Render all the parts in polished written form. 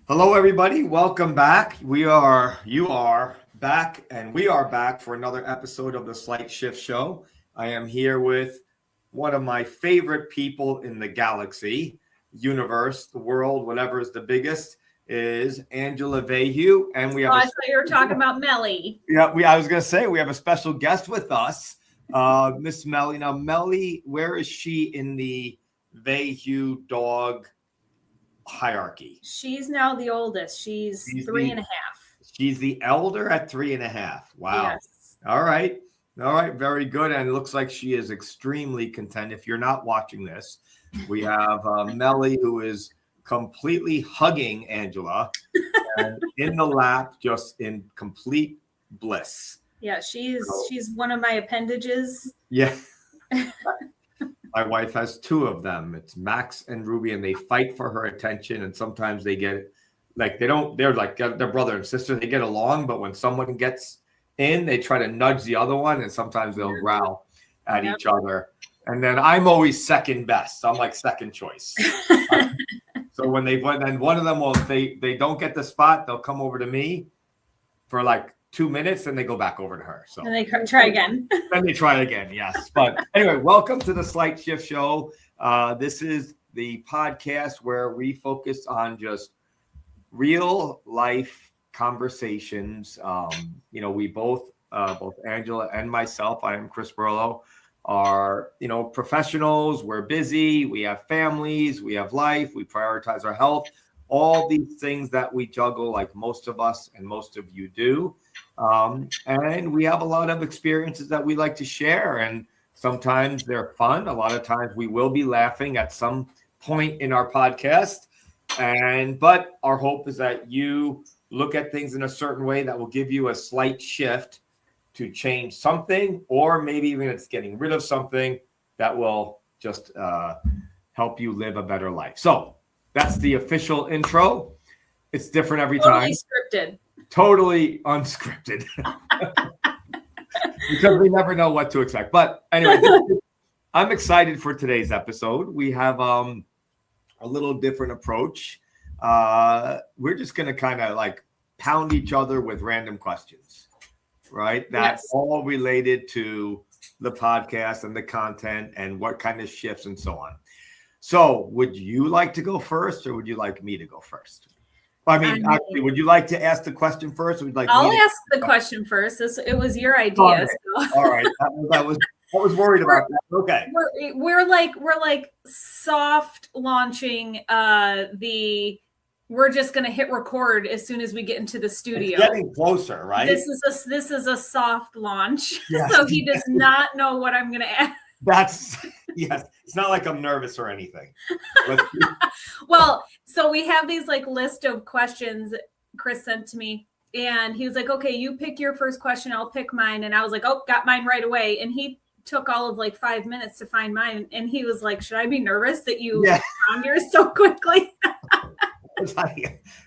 Hello, everybody. Welcome back. You are back, and we are back for another episode of the Slight Shift Show. I am here with one of my favorite people in the galaxy, universe, the world, whatever is the biggest, is Angela Vahue. And we have I thought you were talking about Melly. Yeah, I was going to say we have a special guest with us, Miss Melly. Now, Melly, where is she in the Vahue dog hierarchy? She's now the oldest. She's 3.5. She's the elder at 3.5. Wow. Yes. All right. Very good. And it looks like she is extremely content. If you're not watching this, we have Melly, who is completely hugging Angela and in the lap, just in complete bliss. Yeah, she's one of my appendages. Yeah. My wife has two of them. It's Max and Ruby, and they fight for her attention. And sometimes they get like they're like their brother and sister. They get along, but when someone gets in, they try to nudge the other one, and sometimes they'll growl at each other. And then I'm always second best. I'm like second choice. So when then one of them will, they don't get the spot, they'll come over to me for like 2 minutes, and they go back over to her. So and they try again. Then they try again, yes. But anyway, welcome to the Slight Shift Show. This is the podcast where we focus on just real life conversations. We both Angela and myself, I am Chris Burlow, are, professionals. We're busy. We have families. We have life. We prioritize our health. All these things that we juggle, like most of us and most of you do. And we have a lot of experiences that we like to share. And sometimes they're fun. A lot of times we will be laughing at some point in our podcast. But our hope is that you look at things in a certain way that will give you a slight shift to change something, or maybe even it's getting rid of something that will just help you live a better life. So that's the official intro. It's different every time. Totally unscripted. Because we never know what to expect. But anyway, I'm excited for today's episode. We have a little different approach. We're just going to kind of like pound each other with random questions, right? That's all related to the podcast and the content and what kind of shifts and so on. So would you like to go first, or would you like me to go first? Actually, would you like to ask the question first? Or would you like I'll ask the question first. It was your idea. Okay. So. All right. I was worried about that. Okay. We're like soft launching we're just gonna hit record as soon as we get into the studio. It's getting closer, right? This is a soft launch. Yes. So he does not know what I'm gonna ask. Yes. It's not like I'm nervous or anything. Well, so we have these like list of questions Chris sent to me, and he was like, okay, you pick your first question, I'll pick mine. And I was like, oh, got mine right away. And he took all of like 5 minutes to find mine. And he was like, should I be nervous that you found yours so quickly?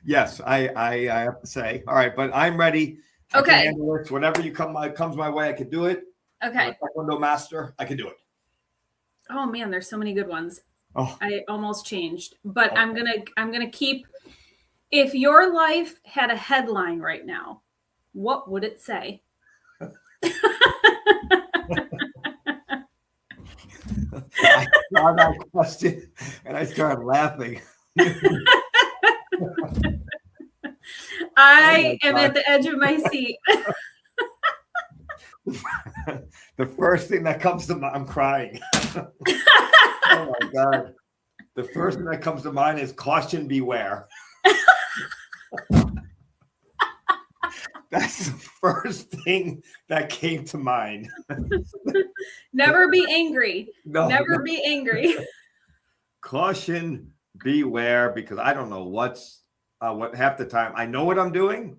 Yes, I have to say. All right, but I'm ready. Okay. Whatever comes my way, I can do it. Okay. Taekwondo master, I can do it. Oh man, there's so many good ones. Oh. I almost changed, but I'm gonna keep. If your life had a headline right now, what would it say? I saw that question and I started laughing. I am at the edge of my seat. The first thing that comes to mind, I'm crying. Oh my God. The first thing that comes to mind is caution, beware. That's the first thing that came to mind. Never be angry. No, Never be angry. Caution, beware, because I don't know what half the time I know what I'm doing.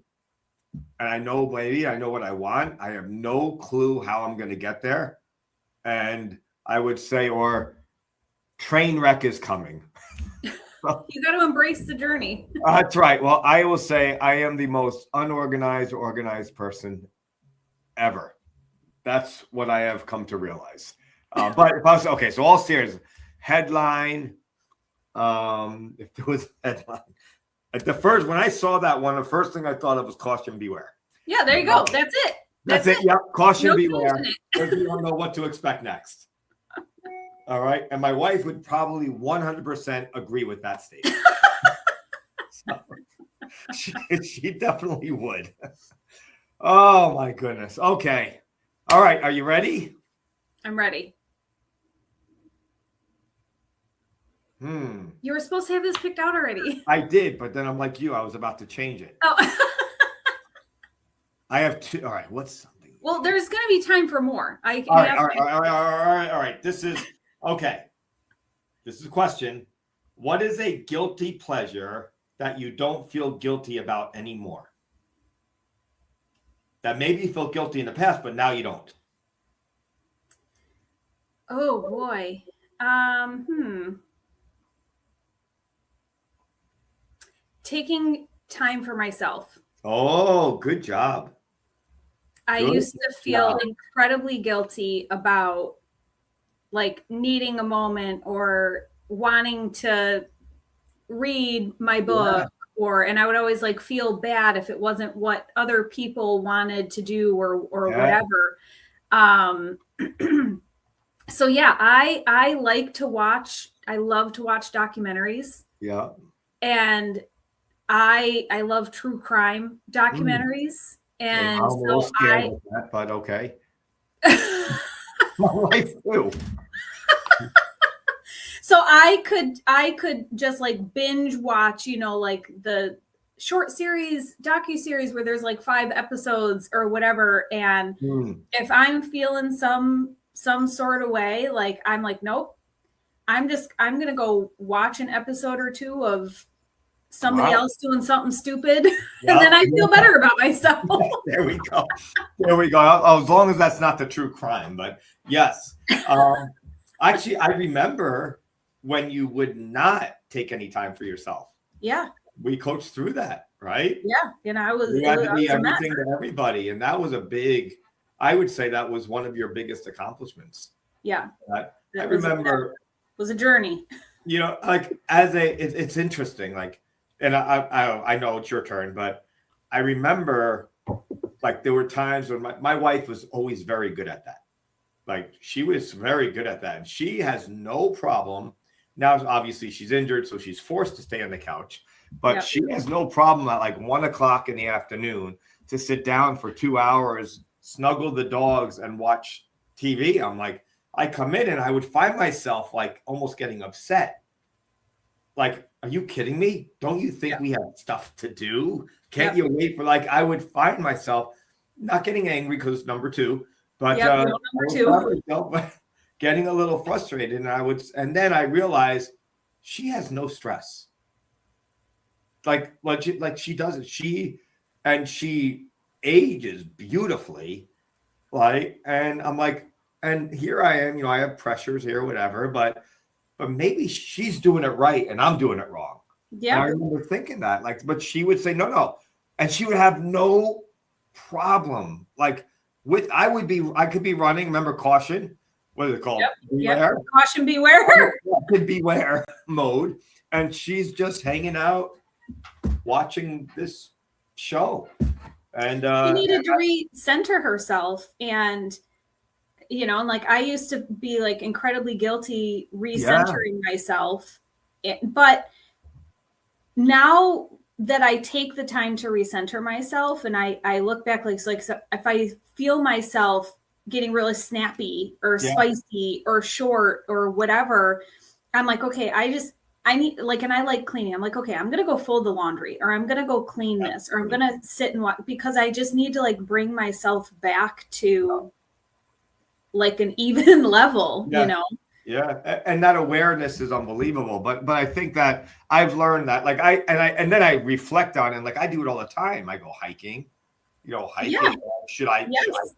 And I know what I want. I have no clue how I'm going to get there. And I would say, or train wreck is coming. You got to embrace the journey. That's right. Well, I will say I am the most unorganized, organized person ever. That's what I have come to realize. But if I was, okay, so all serious, headline, if there was a headline, At the first, when I saw that one, the first thing I thought of was caution beware. Yeah, there you go. That's it. That's it. Yep. Caution No beware. changing Because you don't know what to expect next. All right. And my wife would probably 100% agree with that statement. So, she definitely would. Oh, my goodness. Okay. All right. Are you ready? I'm ready. You were supposed to have this picked out already. I did, but then I'm like you. I was about to change it. Oh. I have two. All right. What's something? Well, there's going to be time for more. All right. This is okay. This is a question. What is a guilty pleasure that you don't feel guilty about anymore? That maybe you felt guilty in the past, but now you don't. Oh boy. Taking time for myself. Oh, good job. I used to feel incredibly guilty about like needing a moment or wanting to read my book and I would always like feel bad if it wasn't what other people wanted to do or whatever. So yeah, I like to watch, I love to watch documentaries. Yeah. And I love true crime documentaries. And I'm a little scared with that, but okay. My wife too. So I could just like binge watch, you know, like the short series, docuseries where there's like 5 episodes or whatever. And if I'm feeling some sort of way, like I'm like, nope, I'm going to go watch an episode or 2 of somebody else doing something stupid. And then I feel better about myself. There we go. As long as that's not the true crime, but yes. Actually, I remember when you would not take any time for yourself. Yeah. We coached through that, right? Yeah. And you had to be everything to everybody. And that was I would say that was one of your biggest accomplishments. Yeah. I remember. It was a journey. You know, like it's interesting. Like, and I know it's your turn, but I remember like there were times when my wife was always very good at that. Like she was very good at that. And she has no problem. Now, obviously she's injured, so she's forced to stay on the couch, but she has no problem at like 1:00 in the afternoon to sit down for 2 hours, snuggle the dogs and watch TV. I'm like, I come in and I would find myself like almost getting upset. Like, are you kidding me? Don't you think we have stuff to do? Can't you wait for like, I would find myself not getting angry because number 2, but getting a little frustrated. And then I realized she has no stress. Like she doesn't. She ages beautifully. Like, and I'm like, and here I am, you know, I have pressures here, whatever, but maybe she's doing it right and I'm doing it wrong. Yeah. And I remember thinking that, like, but she would say, no. And she would have no problem. Like I could be running, remember caution? What is it called? Beware. Caution, beware. Beware mode. And she's just hanging out, watching this show. And she needed to recenter herself and you know, and like I used to be like incredibly guilty recentering myself. But now that I take the time to recenter myself and I look back, like, so if I feel myself getting really snappy or spicy or short or whatever, I'm like, okay, I need like, and I like cleaning. I'm like, okay, I'm going to go fold the laundry or I'm going to go clean this or I'm going to sit and watch because I just need to like bring myself back to like an even level, you know? Yeah. And that awareness is unbelievable. But I think that I've learned that like and then I reflect on it. And like, I do it all the time. I go hiking, should I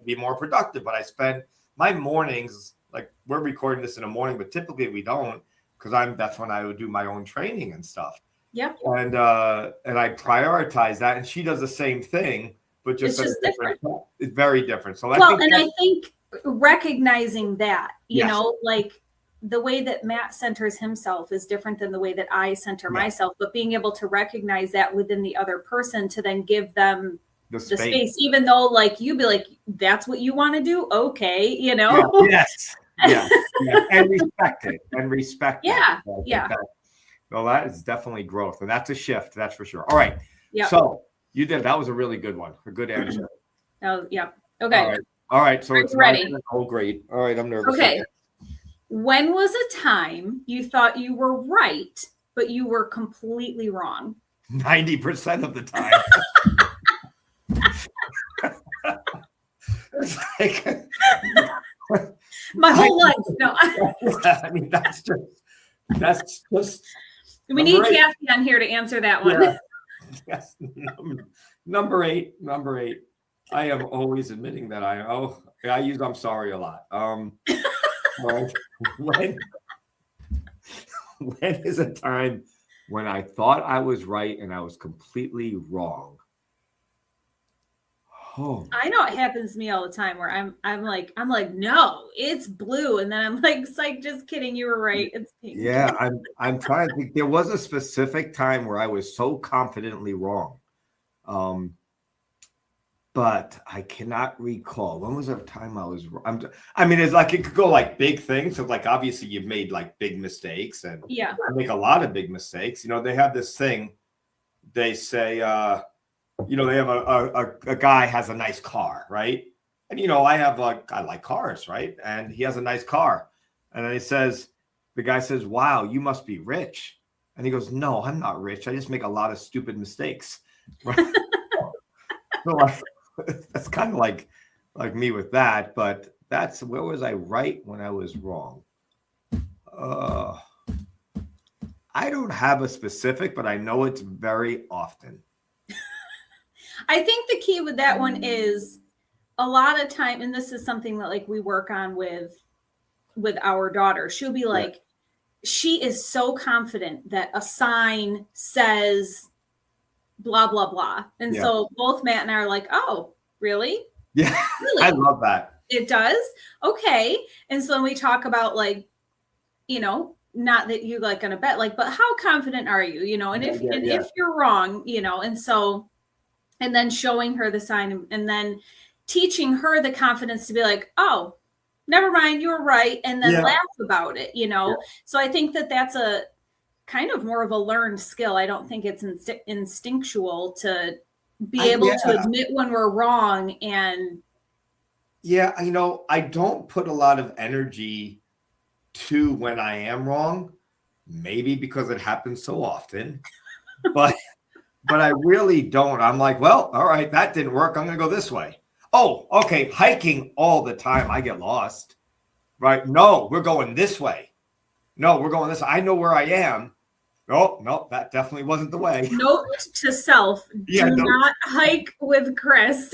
be more productive? But I spend my mornings, like we're recording this in the morning, but typically we don't because that's when I would do my own training and stuff. Yeah. And I prioritize that. And she does the same thing, but just different. It's very different. So I think recognizing that, you know, like the way that Matt centers himself is different than the way that I center myself, but being able to recognize that within the other person to then give them the space, even though like you'd be like, that's what you want to do. Okay. You know? Yes. Yeah. And respect it Yeah. Well, that is definitely growth, and that's a shift. That's for sure. All right. Yeah. So that was a really good one. A good answer. Oh, yeah. Okay. All right. So it's ready. Oh, great. All right. I'm nervous. Okay. When was a time you thought you were right, but you were completely wrong? 90% of the time. It's like, my whole life. No. I mean, that's just. We need Kathy on here to answer that one. Yeah. Yes. Number eight. I am always admitting that I use I'm sorry a lot. When is a time when I thought I was right and I was completely wrong? Oh, I know it happens to me all the time where I'm like, no, it's blue. And then I'm like, psych, just kidding. You were right. It's pink. Yeah, I'm trying to think. There was a specific time where I was so confidently wrong. But I cannot recall. When was there a time I was wrong? I mean, it's like it could go like big things. So like obviously you've made like big mistakes, and yeah, I make a lot of big mistakes. You know, they have this thing. They say, you know, they have a guy has a nice car, right? And you know, I like cars, right? And he has a nice car, and then the guy says, "Wow, you must be rich," and he goes, "No, I'm not rich. I just make a lot of stupid mistakes." Right? So that's kind of like me with that, but where was I right when I was wrong? I don't have a specific, but I know it's very often. I think the key with that one is a lot of time, and this is something that like we work on with our daughter. She'll be like, she is so confident that a sign says blah, blah, blah. And so both Matt and I are like, oh, really? Yeah. Really? I love that. It does? Okay. And so when we talk about like, you know, not that you like gonna bet, like, but how confident are you? You know, and if you're wrong, you know, and so, and then showing her the sign and then teaching her the confidence to be like, oh, never mind, you were right. And then laugh about it, you know? Yeah. So I think that that's a kind of more of a learned skill. I don't think it's instinctual to be able to admit when we're wrong. And yeah, you know, I don't put a lot of energy to when I am wrong, maybe because it happens so often, but I really don't. I'm like, well, all right, that didn't work. I'm going to go this way. Oh, okay. Hiking all the time. I get lost, right? No, we're going this way. No, we're going this way. I know where I am. Oh, no, that definitely wasn't the way. Note to self, do not hike with Chris.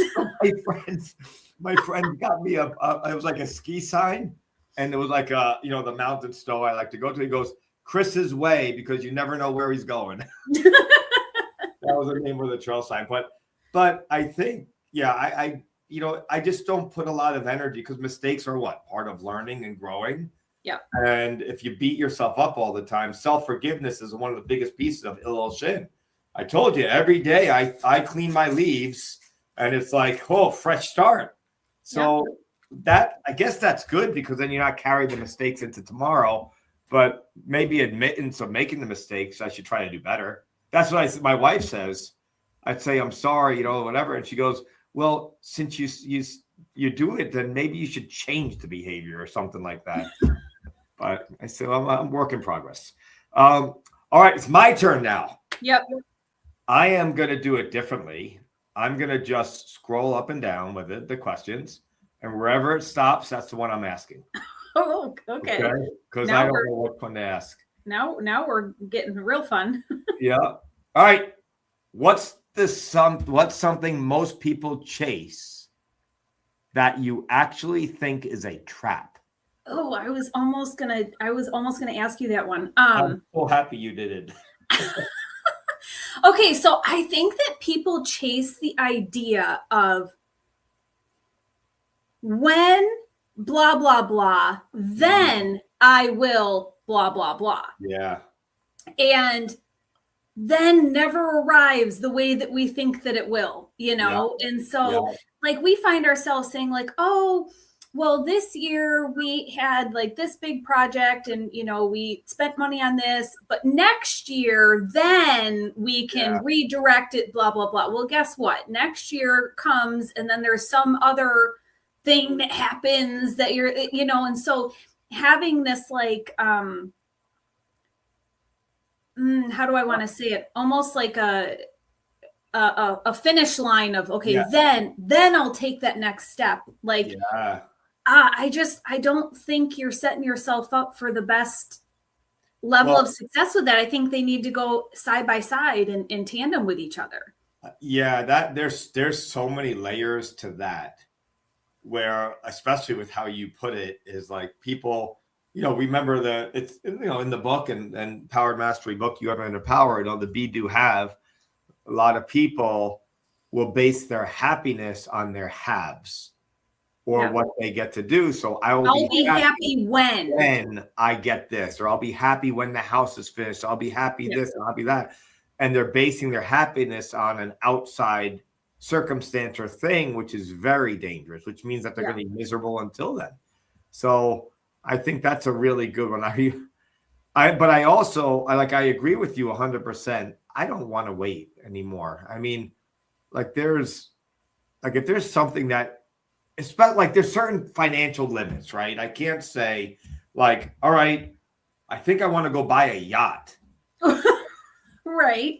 My friend got me it was like a ski sign, and it was like you know, the mountain snow I like to go to. He goes, Chris's way, because you never know where he's going. That was the name of the trail sign. But I think, I you know, I just don't put a lot of energy because mistakes are part of learning and growing. Yeah. And if you beat yourself up all the time, self-forgiveness is one of the biggest pieces of Hillel Shin. I told you, every day I clean my leaves and it's like, oh, fresh start. So that, I guess that's good because then you're not carrying the mistakes into tomorrow, but maybe admittance of making the mistakes, I should try to do better. That's what my wife says. I'd say, I'm sorry, you know, whatever. And she goes, well, since you do it, then maybe you should change the behavior or something like that. But I said, I'm work in progress. All right, it's my turn now. Yep. I am going to do it differently. I'm going to just scroll up and down with the questions, and wherever it stops, that's the one I'm asking. Oh, okay. Because I don't know what one to ask. Now we're getting real fun. Yeah. All right. What's something most people chase that you actually think is a trap? Oh, I was almost gonna ask you that one. I'm so happy you did it. Okay, so I think that people chase the idea of when blah, blah, blah, then I will blah, blah, blah. Yeah. And then never arrives the way that we think that it will, you know? Yeah. And so like we find ourselves saying like, oh, well, this year we had like this big project and, you know, we spent money on this, but next year, then we can redirect it, blah, blah, blah. Well, guess what? Next year comes and then there's some other thing that happens that you're, you know, and so having this like, how do I want to say it? Almost like a finish line of, okay, then I'll take that next step. Like, I don't think you're setting yourself up for the best level of success with that. I think they need to go side by side and in tandem with each other. Yeah, that there's so many layers to that, where especially with how you put it is like people, you know, remember it's, you know, in the book and Powered Mastery book, You Ever Under Power, you know, the be do have, a lot of people will base their happiness on their haves or what they get to do. So I'll be happy when I get this, or I'll be happy when the house is finished. I'll be happy this and I'll be that. And they're basing their happiness on an outside circumstance or thing, which is very dangerous, which means that they're going to be miserable until then. So I think that's a really good one. But I also, I agree with you 100%. I don't want to wait anymore. I mean, like if there's something that, it's about like there's certain financial limits, right? I can't say like, all right, I think I want to go buy a yacht. Right.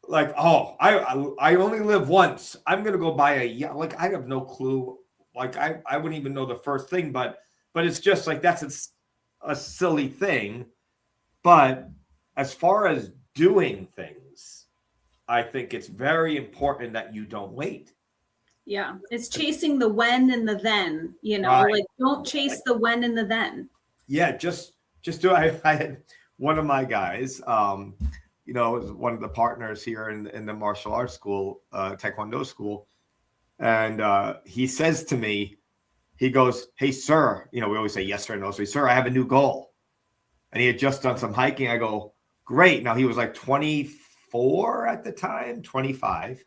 Like, oh, I only live once. I'm gonna go buy a yacht. Like, I have no clue. Like, I wouldn't even know the first thing, but it's just like that's a silly thing. But as far as doing things, I think it's very important that you don't wait. Yeah, it's chasing the when and the then, you know, like don't chase the when and the then. Yeah, just do. I had one of my guys, you know, was one of the partners here in the martial arts school, Taekwondo school. And he says to me, he goes, "Hey, sir," you know, we always say yes or no. So, "Sir, I have a new goal." And he had just done some hiking. I go, "Great." Now he was like 24 at the time, 25.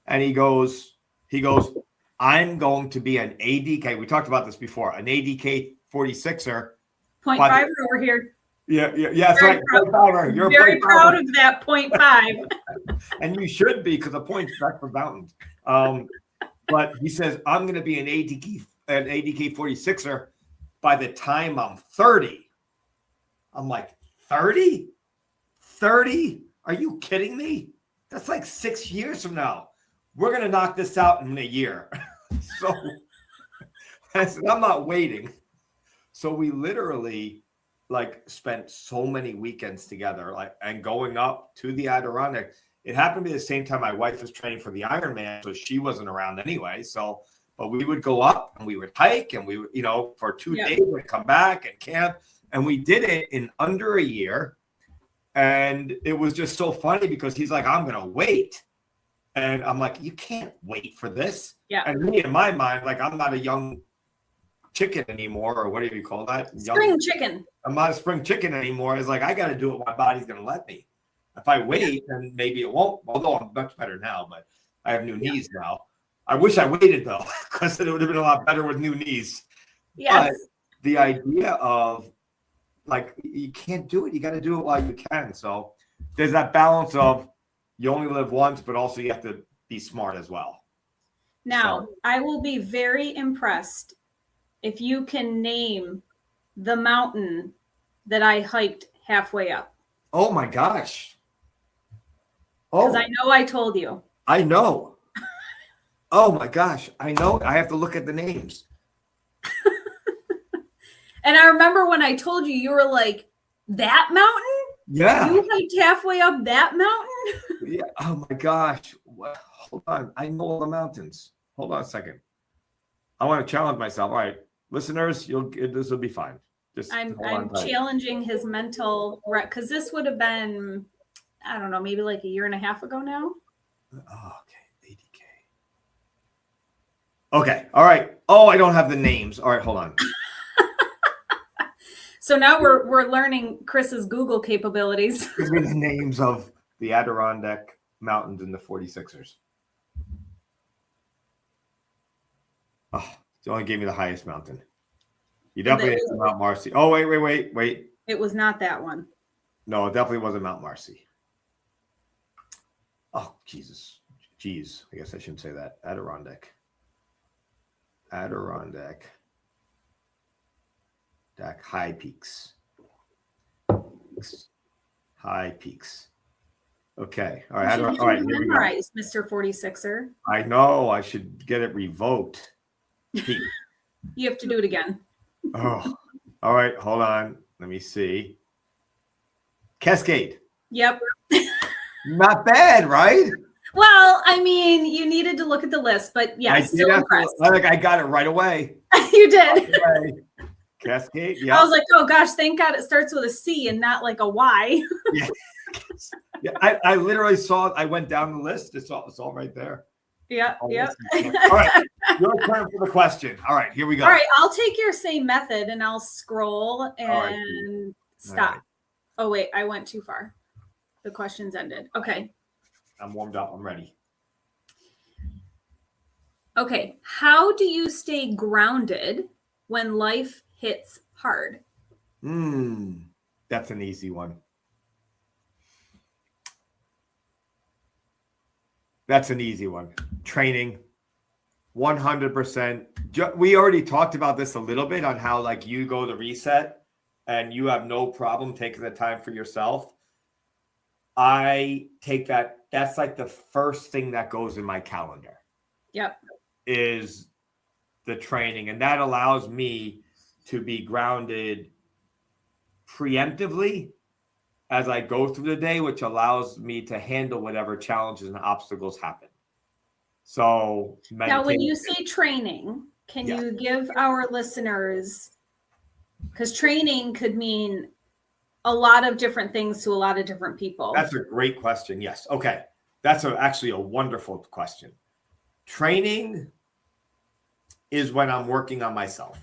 And he goes, "I'm going to be an ADK." We talked about this before, an ADK 46er. 0.5 over here. Yeah, that's right. You're very proud of that 0.5. And you should be, because the points back for mountains. But he says, "I'm going to be an ADK 46er by the time I'm 30. I'm like, 30? 30? Are you kidding me? That's like 6 years from now. We're going to knock this out in a year." So I said, I'm not waiting. So we literally spent so many weekends together, and going up to the Adirondack. It happened to be the same time my wife was training for the Ironman, so she wasn't around anyway. So, but we would go up and we would hike and we would, you know, for 2 days we'd come back and camp, and we did it in under a year. And it was just so funny because he's like, "I'm going to wait." And I'm like, "You can't wait for this." Yeah. And me, in my mind, like, I'm not a young chicken anymore, or whatever you call that. Spring chicken. I'm not a spring chicken anymore. It's like, I got to do what my body's going to let me. If I wait, then maybe it won't. Although I'm much better now, but I have new knees now. I wish I waited though, because it would have been a lot better with new knees. Yes. But the idea of you can't do it. You got to do it while you can. So there's that balance of you only live once, but also you have to be smart as well. Now, I will be very impressed if you can name the mountain that I hiked halfway up. Oh my gosh. Because I know I told you. I know. Oh my gosh. I know. I have to look at the names. And I remember when I told you, you were like, "That mountain? Yeah. You hiked halfway up that mountain?" Yeah. Oh my gosh. Hold on. I know all the mountains. Hold on a second. I want to challenge myself. All right, listeners, this will be fine. I'm challenging his mental, because this would have been, I don't know, maybe like a year and a half ago now. Oh, okay. ADK. Okay. All right. Oh, I don't have the names. All right, hold on. So now we're learning Chris's Google capabilities. Give me the names of the Adirondack Mountains and the 46ers. Oh, you only gave me the highest mountain. You definitely had Mount Marcy. Oh, wait. It was not that one. No, it definitely wasn't Mount Marcy. Oh, Jesus. Jeez. I guess I shouldn't say that. Adirondack. High peaks. High peaks. Okay. All right. All right. Here we go. Mr. 46er. I know. I should get it revoked. You have to do it again. Oh. All right. Hold on. Let me see. Cascade. Yep. Not bad, right? Well, I mean, you needed to look at the list, but yes, still impressed. I got it right away. You did. Okay. Cascade. Yeah. I was like, oh gosh, thank God it starts with a C and not like a Y. Yeah. Yeah. I literally saw. I went down the list. It's all right there. Yeah. All yeah. right. Your turn for the question. All right. Here we go. All right. I'll take your same method and I'll scroll and stop. Right. Oh wait, I went too far. The question's ended. Okay. I'm warmed up. I'm ready. Okay. How do you stay grounded when life hits hard? That's an easy one. Training. 100%. We already talked about this a little bit on how like you go to reset and you have no problem taking the time for yourself. I take that. That's like the first thing that goes in my calendar. Yep. Is the training. And that allows me to be grounded preemptively as I go through the day, which allows me to handle whatever challenges and obstacles happen. So now when you say training, can you give our listeners, because training could mean a lot of different things to a lot of different people. That's a great question. Yes. Okay. That's actually a wonderful question. Training is when I'm working on myself.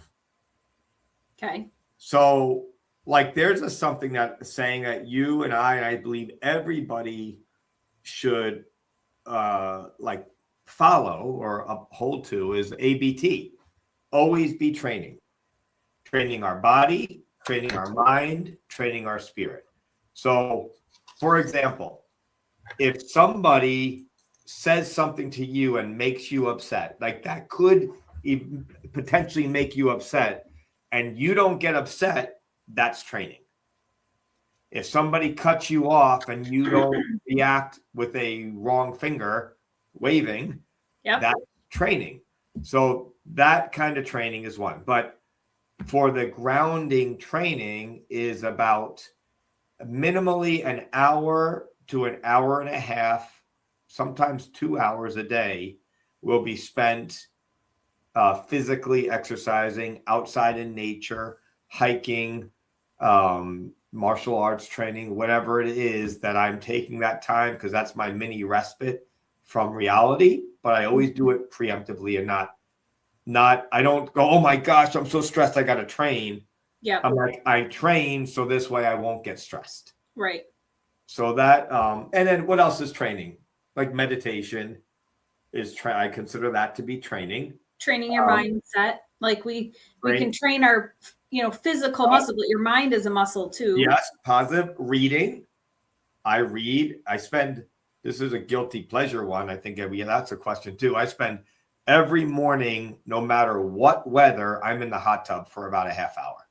Okay. So like there's something that saying that you and I believe everybody should like follow or uphold to is ABT. Always be training. Training our body, training our mind, training our spirit. So, for example, if somebody says something to you and makes you upset, like that could potentially make you upset, and you don't get upset, that's training. If somebody cuts you off and you don't react with a wrong finger waving, that's training. So that kind of training is one. But for the grounding training is about minimally an hour to an hour and a half, sometimes 2 hours a day will be spent physically exercising outside in nature, hiking, martial arts training, whatever it is that I'm taking that time because that's my mini respite from reality. But I always do it preemptively and not I don't go, oh my gosh, I'm so stressed, I got to train. Yeah. I'm like, I train so this way I won't get stressed. Right. So that, and then what else is training? Like meditation is, I consider that to be training. Training your mindset. Like we can train our, physical muscle, but your mind is a muscle too. Yes. Positive reading. I read, this is a guilty pleasure one. I think that's a question too. I spend every morning, no matter what weather, I'm in the hot tub for about a half hour.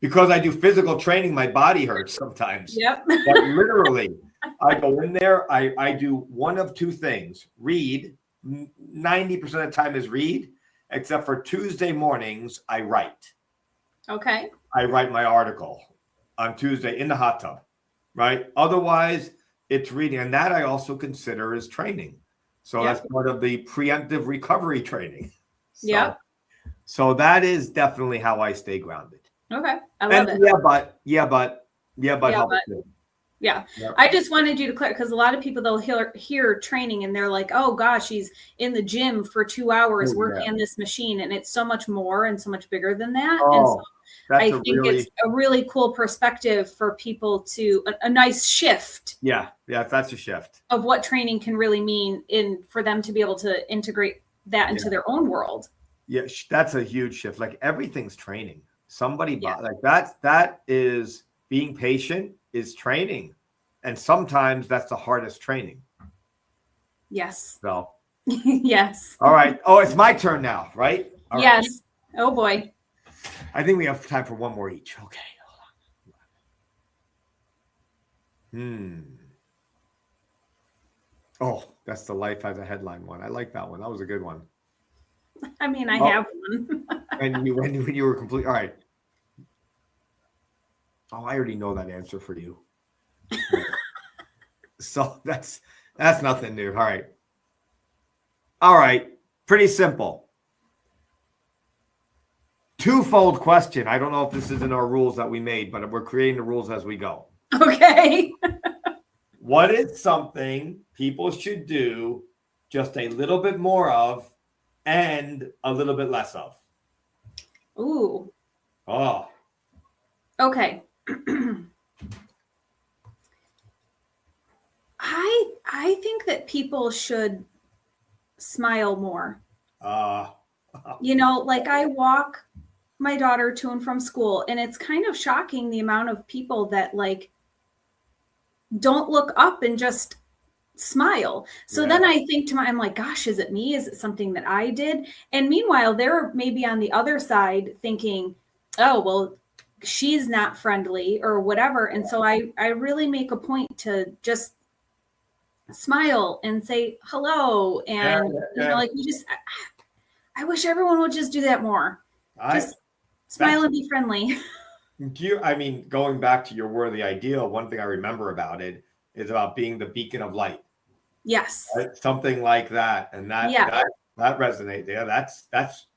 Because I do physical training, my body hurts sometimes. Yep. But literally, I go in there, I do one of two things. Read, 90% of the time is read, except for Tuesday mornings, I write. Okay. I write my article on Tuesday in the hot tub, right? Otherwise, it's reading. And that I also consider as training. So that's part of the preemptive recovery training. So that is definitely how I stay grounded. Okay. I love it. Yeah, but help it. Yeah. Yep. I just wanted you to clear, because a lot of people, they'll hear training and they're like, oh gosh, he's in the gym for 2 hours working on this machine. And it's so much more and so much bigger than that. And so I think it's a really cool perspective for people to a nice shift. Yeah. That's a shift of what training can really mean for them to be able to integrate that into their own world. Yeah. That's a huge shift. Like everything's training. Somebody like that is being patient is training. And sometimes that's the hardest training. Yes. So, yes. All right. Oh, it's my turn now, right? All yes. Right. Oh boy. I think we have time for one more each. Okay. Oh, that's the Life Has a Headline one. I like that one. That was a good one. I mean, I have one. when you were complete. All right. Oh, I already know that answer for you. So that's nothing new. All right. Pretty simple. Twofold question. I don't know if this is in our rules that we made, but we're creating the rules as we go. Okay. What is something people should do just a little bit more of and a little bit less of? Ooh. Oh. Okay. I think that people should smile more. Like I walk my daughter to and from school, and it's kind of shocking the amount of people that like don't look up and just smile. So then I think I'm like, gosh, is it me? Is it something that I did? And meanwhile, they're maybe on the other side thinking, oh, well, she's not friendly or whatever. And so I really make a point to just smile and say hello. And, like I wish everyone would just do that more. Just smile and be friendly. Going back to your word of the ideal, one thing I remember about it is about being the beacon of light. Yes. Right? Something like that. And that resonates. Yeah, that's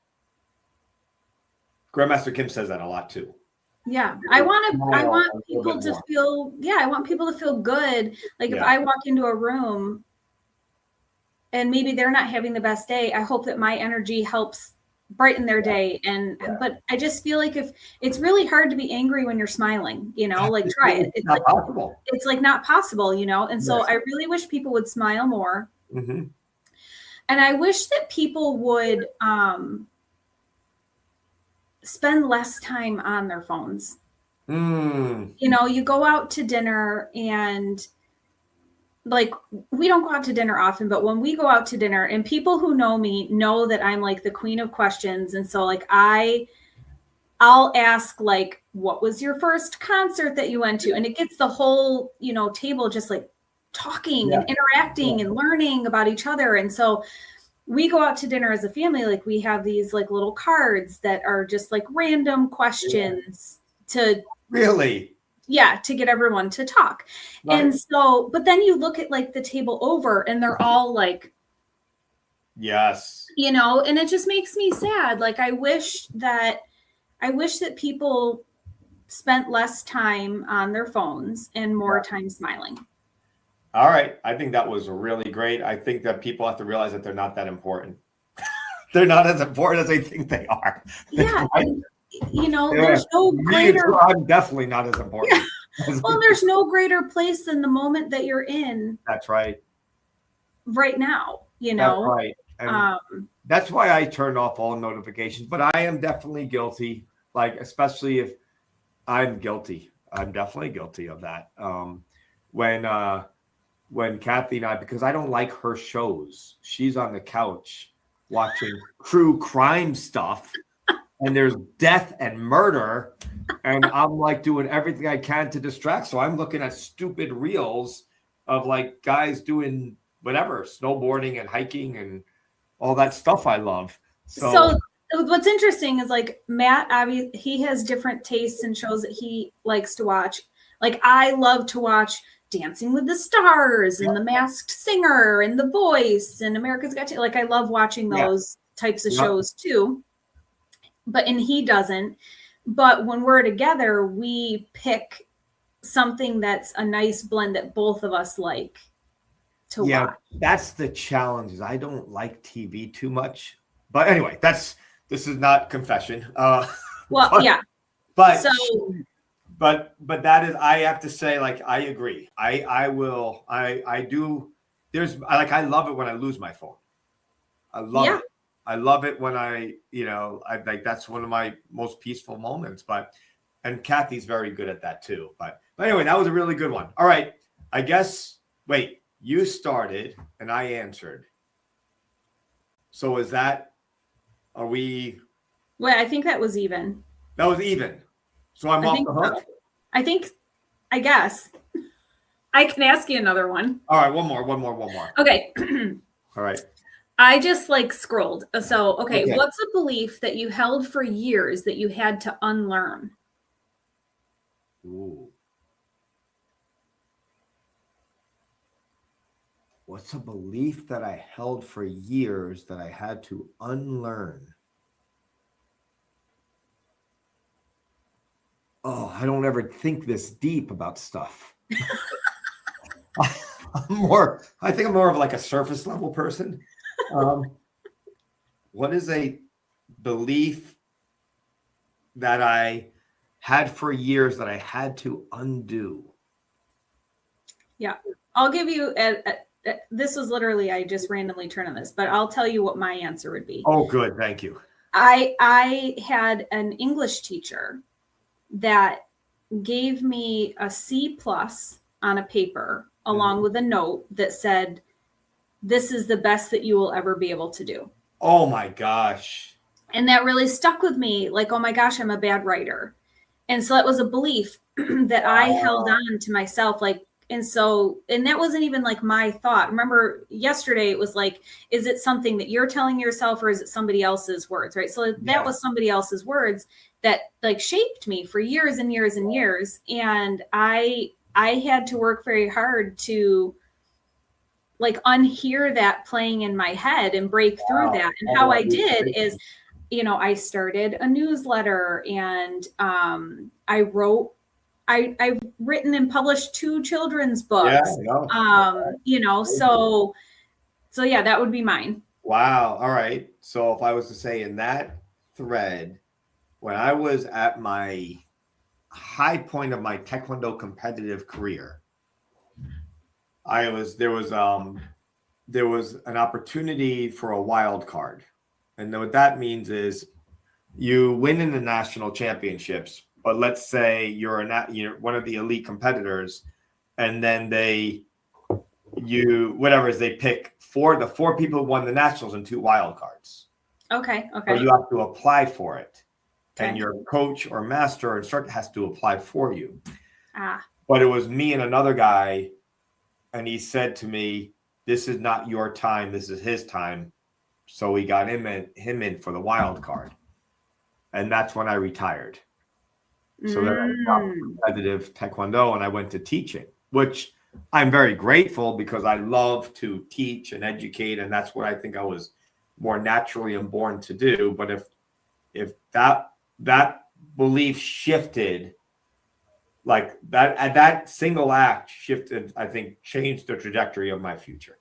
Grandmaster Kim says that a lot too. Yeah. I want people to feel good. Like if I walk into a room and maybe they're not having the best day, I hope that my energy helps brighten their day. But I just feel like if it's really hard to be angry when you're smiling, like try it. It's not possible. It's like not possible, And so I really wish people would smile more. Mm-hmm. And I wish that people would spend less time on their phones. You go out to dinner and like we don't go out to dinner often, but when we go out to dinner, and people who know me know that I'm like the queen of questions. And so like I'll ask like, what was your first concert that you went to? And it gets the whole, table just like talking and interacting and learning about each other. And so we go out to dinner as a family, like we have these like little cards that are just like random questions to get everyone to talk. Right. And so, but then you look at like the table over and they're all like, yes, and it just makes me sad. Like I wish that people spent less time on their phones and more time smiling. All right. I think that was really great. I think that people have to realize that they're not that important. They're not as important as they think they are. Yeah. There's no greater. I'm definitely not as important. Yeah. Well, there's no greater place than the moment that you're in. That's right. Right now, That's right. And that's why I turned off all notifications. But I am definitely guilty. Like, especially if I'm guilty. I'm definitely guilty of that. When Kathy and I, because I don't like her shows, she's on the couch watching true crime stuff. And there's death and murder, and I'm like doing everything I can to distract. So I'm looking at stupid reels of like guys doing whatever, snowboarding and hiking and all that stuff I love. So what's interesting is like Matt, obviously, he has different tastes and shows that he likes to watch. Like I love to watch Dancing with the Stars and The Masked Singer and The Voice and America's Got Talent. Like I love watching those types of shows too. And he doesn't. But when we're together, we pick something that's a nice blend that both of us like to watch. That's the challenge. Is I don't like TV too much. But anyway, this is not confession. Well, but so but that is, I have to say, like, I agree. I do. I love it when I lose my phone. I love it. I love it when I like, that's one of my most peaceful moments. And Kathy's very good at that too. But anyway, that was a really good one. All right. I guess, wait, you started and I answered. So are we? Well, I think that was even. That was even. So I'm off the hook? So. I guess. I can ask you another one. All right, one more. Okay. All right. I just scrolled. So, okay, what's a belief that you held for years that you had to unlearn? Ooh. What's a belief that I held for years that I had to unlearn? Oh, I don't ever think this deep about stuff. I think I'm more of like a surface level person. What is a belief that I had for years that I had to undo? Yeah, I'll give you this was literally, I just randomly turned on this, but I'll tell you what my answer would be. Oh, good. Thank you. I had an English teacher that gave me a C+ on a paper along with a note that said, "This is the best that you will ever be able to do." Oh my gosh. And that really stuck with me. Like, oh my gosh, I'm a bad writer. And so that was a belief that I held on to myself. And that wasn't even like my thought. Remember yesterday, it was like, is it something that you're telling yourself or is it somebody else's words? Right. So that was somebody else's words that shaped me for years and years and years. And I had to work very hard to unhear that playing in my head and break through that. And how I did is, I started a newsletter and I've written and published 2 children's books. So yeah, that would be mine. Wow. All right. So if I was to say in that thread, when I was at my high point of my Taekwondo competitive career, there was an opportunity for a wild card. And what that means is you win in the national championships, but let's say you're one of the elite competitors, and then they pick the 4 people who won the nationals and 2 wild cards. Okay. So you have to apply for it. Okay. And your coach or master or instructor has to apply for you. But it was me and another guy, and he said to me, "This is not your time. This is his time." So we got him in for the wild card. And that's when I retired. So then I stopped competitive Taekwondo and I went to teaching, which I'm very grateful because I love to teach and educate. And that's what I think I was more naturally born to do. But if that belief shifted, like that single act shifted, I think changed the trajectory of my future.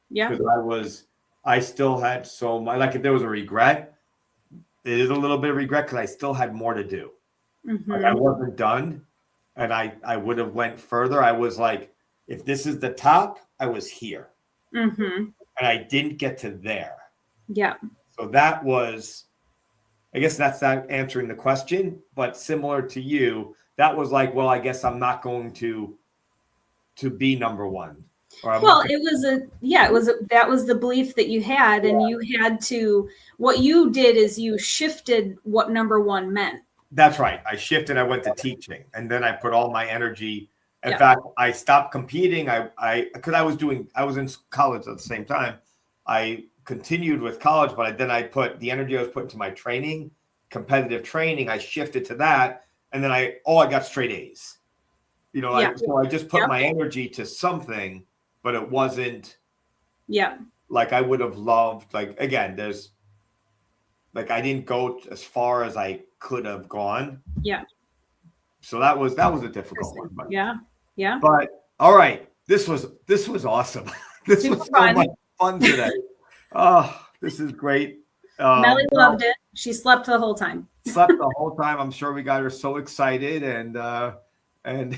Yeah. Because I still had so much, like if there was a regret, it is a little bit of regret because I still had more to do. Mm-hmm. Like I wasn't done and I would have went further. I was like, if this is the top, I was here. Mm-hmm. And I didn't get to there. Yeah. So that was, I guess that's not answering the question, but similar to you, that was like, well, I guess I'm not going to be number one. That was the belief that you had, and you had to, what you did is you shifted what number one meant. That's right. I shifted, I went to teaching, and then I put all my energy. In fact, I stopped competing. Because I was in college at the same time. I continued with college, but then I put the energy I was putting to my training, competitive training, I shifted to that. And then I got straight A's. So I just put my energy to something, but it wasn't like I would have loved. Like, again, there's like I didn't go as far as I could have gone. Yeah. So that was a difficult one. But, yeah. But all right, this was awesome. This Super was so fun. much fun today. Oh, this is great. Melly loved it. She slept the whole time. Slept the whole time. I'm sure we got her so excited and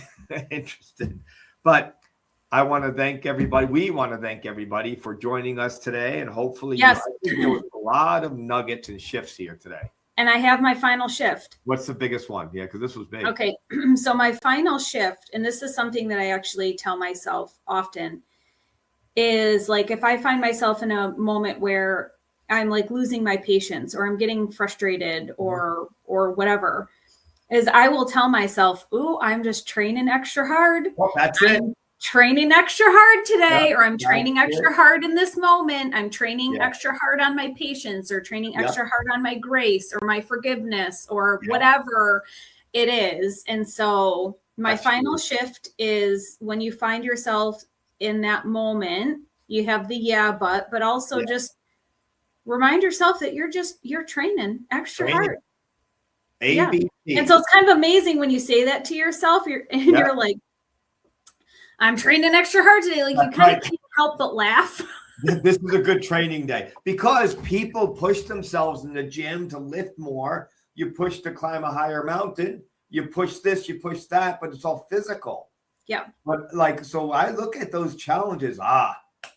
interested. But I want to thank everybody. We want to thank everybody for joining us today. And hopefully, yes. I think there was a lot of nuggets and shifts here today. And I have my final shift. What's the biggest one? Yeah, because this was big. Okay. So my final shift, and this is something that I actually tell myself often, is like if I find myself in a moment where I'm like losing my patience or I'm getting frustrated or whatever, is I will tell myself, ooh, I'm just training extra hard. Well, that's it. Training extra hard today, or I'm training extra hard in this moment. I'm training extra hard on my patience or training extra hard on my grace or my forgiveness or whatever it is. And so my final shift is when you find yourself in that moment, you have the but also just remind yourself that you're training extra hard. ABT. And so it's kind of amazing when you say that to yourself, you're like, I'm training extra hard today. Like you kind of can't help but laugh. This is a good training day because people push themselves in the gym to lift more. You push to climb a higher mountain. You push this, you push that, but it's all physical. Yeah. But so I look at those challenges.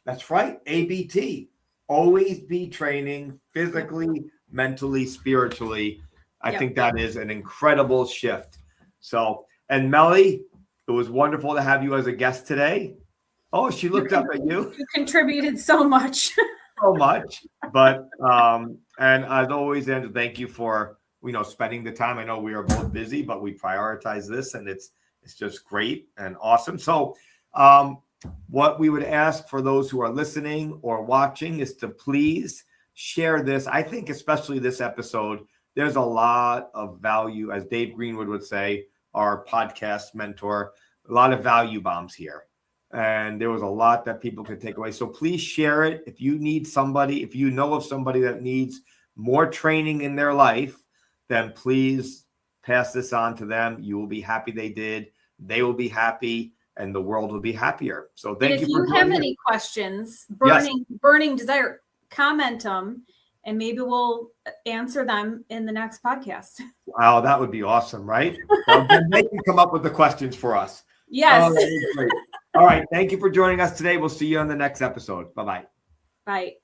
That's right. ABT. Always be training physically, mentally, spiritually. I think that is an incredible shift. So, and Melly, it was wonderful to have you as a guest today. Oh, she looked up at you. You contributed so much. So much. But, and as always, Andrew, thank you for, spending the time. I know we are both busy, but we prioritize this and it's just great and awesome. So, what we would ask for those who are listening or watching is to please share this. I think especially this episode, there's a lot of value, as Dave Greenwood would say, our podcast mentor, a lot of value bombs here. And there was a lot that people could take away. So please share it. If you need somebody, if you know of somebody that needs more training in their life, then please pass this on to them. You will be happy they did. They will be happy and the world will be happier. So thank you. If you have any questions, burning desire, comment them. And maybe we'll answer them in the next podcast. Wow, that would be awesome, right? Then they can come up with the questions for us. Yes. Great. All right. Thank you for joining us today. We'll see you on the next episode. Bye-bye. Bye.